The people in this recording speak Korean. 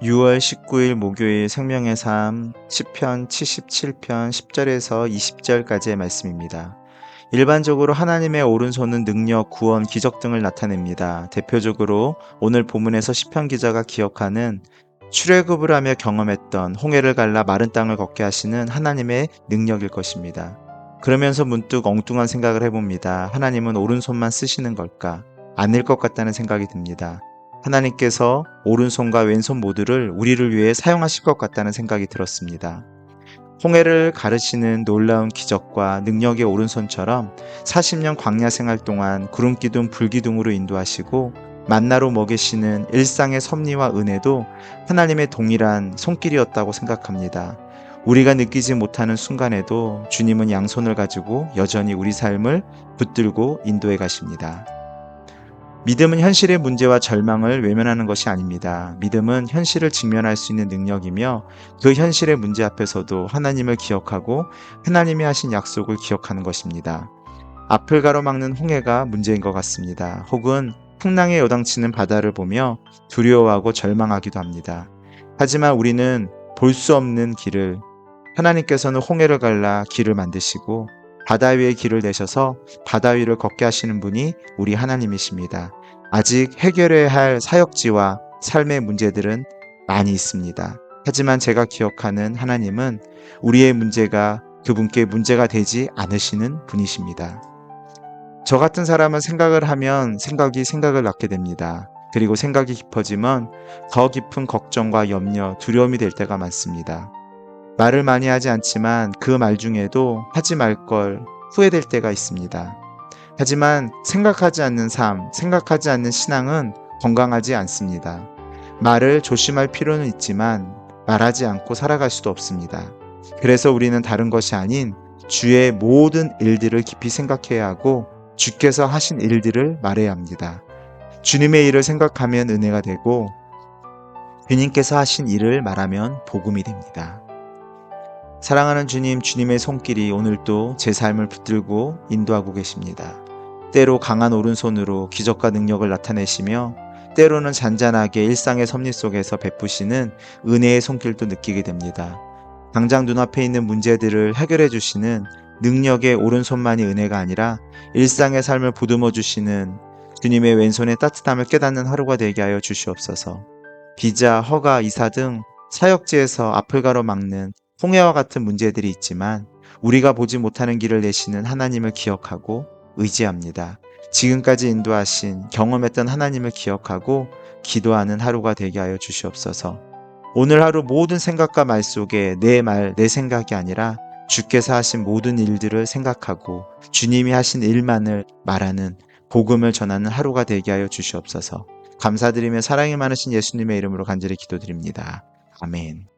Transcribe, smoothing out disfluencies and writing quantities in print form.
6월 19일 목요일 생명의 삶 시편 77편 10절에서 20절까지의 말씀입니다. 일반적으로 하나님의 오른손은 능력, 구원, 기적 등을 나타냅니다. 대표적으로 오늘 본문에서 시편 기자가 기억하는 출애굽을 하며 경험했던 홍해를 갈라 마른 땅을 걷게 하시는 하나님의 능력일 것입니다. 그러면서 문득 엉뚱한 생각을 해봅니다. 하나님은 오른손만 쓰시는 걸까? 아닐 것 같다는 생각이 듭니다. 하나님께서 오른손과 왼손 모두를 우리를 위해 사용하실 것 같다는 생각이 들었습니다. 홍해를 가르치는 놀라운 기적과 능력의 오른손처럼 40년 광야 생활 동안 구름기둥 불기둥으로 인도하시고 만나로 먹이시는 일상의 섭리와 은혜도 하나님의 동일한 손길이었다고 생각합니다. 우리가 느끼지 못하는 순간에도 주님은 양손을 가지고 여전히 우리 삶을 붙들고 인도해 가십니다. 믿음은 현실의 문제와 절망을 외면하는 것이 아닙니다. 믿음은 현실을 직면할 수 있는 능력이며 그 현실의 문제 앞에서도 하나님을 기억하고 하나님이 하신 약속을 기억하는 것입니다. 앞을 가로막는 홍해가 문제인 것 같습니다. 혹은 풍랑에 요당치는 바다를 보며 두려워하고 절망하기도 합니다. 하지만 우리는 볼 수 없는 길을, 하나님께서는 홍해를 갈라 길을 만드시고 바다 위에 길을 내셔서 바다 위를 걷게 하시는 분이 우리 하나님이십니다. 아직 해결해야 할 사역지와 삶의 문제들은 많이 있습니다. 하지만 제가 기억하는 하나님은 우리의 문제가 그분께 문제가 되지 않으시는 분이십니다. 저 같은 사람은 생각을 하면 생각을 낳게 됩니다. 그리고 생각이 깊어지면 더 깊은 걱정과 염려, 두려움이 될 때가 많습니다. 말을 많이 하지 않지만 그 말 중에도 하지 말 걸 후회될 때가 있습니다. 하지만 생각하지 않는 삶, 생각하지 않는 신앙은 건강하지 않습니다. 말을 조심할 필요는 있지만 말하지 않고 살아갈 수도 없습니다. 그래서 우리는 다른 것이 아닌 주의 모든 일들을 깊이 생각해야 하고 주께서 하신 일들을 말해야 합니다. 주님의 일을 생각하면 은혜가 되고 주님께서 하신 일을 말하면 복음이 됩니다. 사랑하는 주님, 주님의 손길이 오늘도 제 삶을 붙들고 인도하고 계십니다. 때로 강한 오른손으로 기적과 능력을 나타내시며 때로는 잔잔하게 일상의 섭리 속에서 베푸시는 은혜의 손길도 느끼게 됩니다. 당장 눈앞에 있는 문제들을 해결해 주시는 능력의 오른손만이 은혜가 아니라 일상의 삶을 보듬어 주시는 주님의 왼손의 따뜻함을 깨닫는 하루가 되게 하여 주시옵소서. 비자, 허가, 이사 등 사역지에서 앞을 가로막는 홍해와 같은 문제들이 있지만 우리가 보지 못하는 길을 내시는 하나님을 기억하고 의지합니다. 지금까지 인도하신 경험했던 하나님을 기억하고 기도하는 하루가 되게 하여 주시옵소서. 오늘 하루 모든 생각과 말 속에 내 말, 내 생각이 아니라 주께서 하신 모든 일들을 생각하고 주님이 하신 일만을 말하는 복음을 전하는 하루가 되게 하여 주시옵소서. 감사드리며 사랑이 많으신 예수님의 이름으로 간절히 기도드립니다. 아멘.